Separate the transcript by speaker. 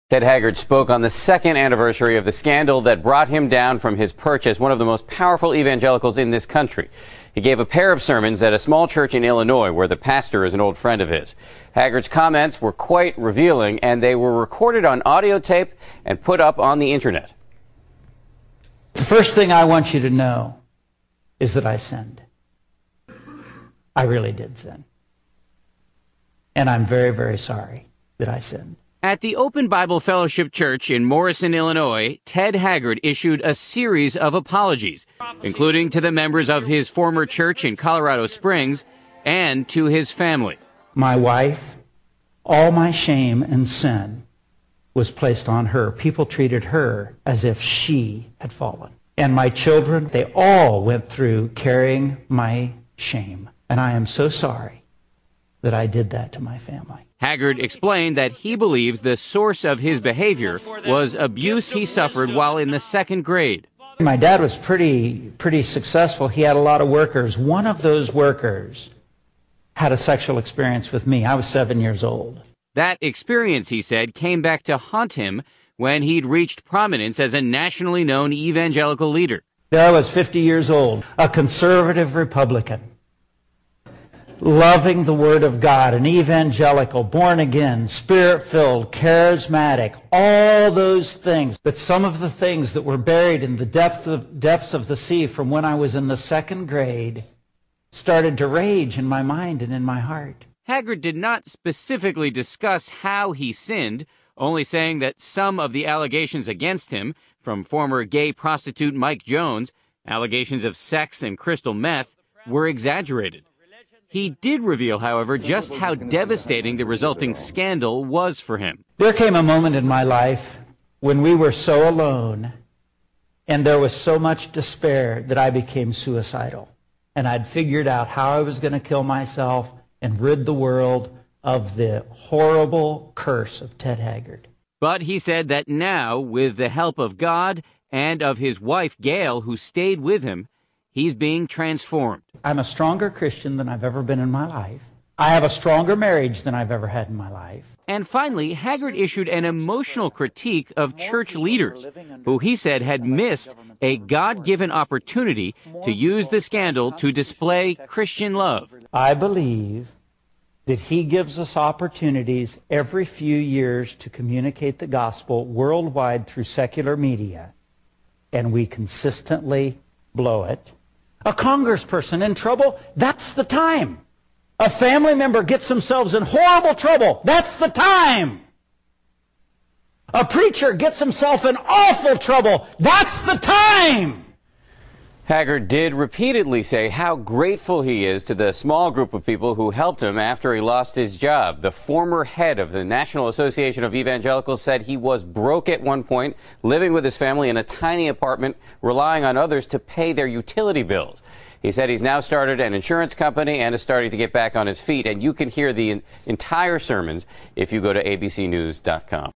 Speaker 1: Ted Haggard spoke on the second anniversary of the scandal that brought him down from his perch as one of the most powerful evangelicals in this country. He gave a pair of sermons at a small church in Illinois where the pastor is an old friend of his. Haggard's comments were quite revealing, and they were recorded on audio tape and put up on the internet.
Speaker 2: The first thing I want you to know is that I sinned. I really did sin. And I'm very, very sorry that I sinned.
Speaker 3: At the Open Bible Fellowship Church in Morrison, Illinois, Ted Haggard issued a series of apologies, including to the members of his former church in Colorado Springs and to his family.
Speaker 2: My wife, all my shame and sin was placed on her. People treated her as if she had fallen. And my children, they all went through carrying my shame. And I am so sorry that I did that to my family.
Speaker 3: Haggard explained that he believes the source of his behavior was abuse he suffered while in the second grade.
Speaker 2: My dad was pretty successful. He had a lot of workers. One of those workers had a sexual experience with me. I was 7 years old.
Speaker 3: That experience, he said, came back to haunt him when he'd reached prominence as a nationally known evangelical leader.
Speaker 2: There I was, 50 years old, a conservative Republican, loving the Word of God, an evangelical, born again, Spirit-filled, charismatic, all those things. But some of the things that were buried in the depths of the sea from when I was in the second grade started to rage in my mind and in my heart.
Speaker 3: Haggard did not specifically discuss how he sinned, only saying that some of the allegations against him, from former gay prostitute Mike Jones, allegations of sex and crystal meth, were exaggerated. He did reveal, however, just how devastating the resulting scandal was for him.
Speaker 2: There came a moment in my life when we were so alone and there was so much despair that I became suicidal. And I'd figured out how I was going to kill myself and rid the world of the horrible curse of Ted Haggard.
Speaker 3: But he said that now, with the help of God and of his wife, Gail, who stayed with him, he's being transformed.
Speaker 2: I'm a stronger Christian than I've ever been in my life. I have a stronger marriage than I've ever had in my life.
Speaker 3: And finally, Haggard issued an emotional critique of church leaders, who he said had missed a God-given opportunity to use the scandal to display Christian love.
Speaker 2: I believe that he gives us opportunities every few years to communicate the gospel worldwide through secular media, and we consistently blow it. A congressperson in trouble, that's the time. A family member gets themselves in horrible trouble, that's the time. A preacher gets himself in awful trouble, that's the time.
Speaker 1: Haggard did repeatedly say how grateful he is to the small group of people who helped him after he lost his job. The former head of the National Association of Evangelicals said he was broke at one point, living with his family in a tiny apartment, relying on others to pay their utility bills. He said he's now started an insurance company and is starting to get back on his feet. And you can hear the entire sermons if you go to abcnews.com.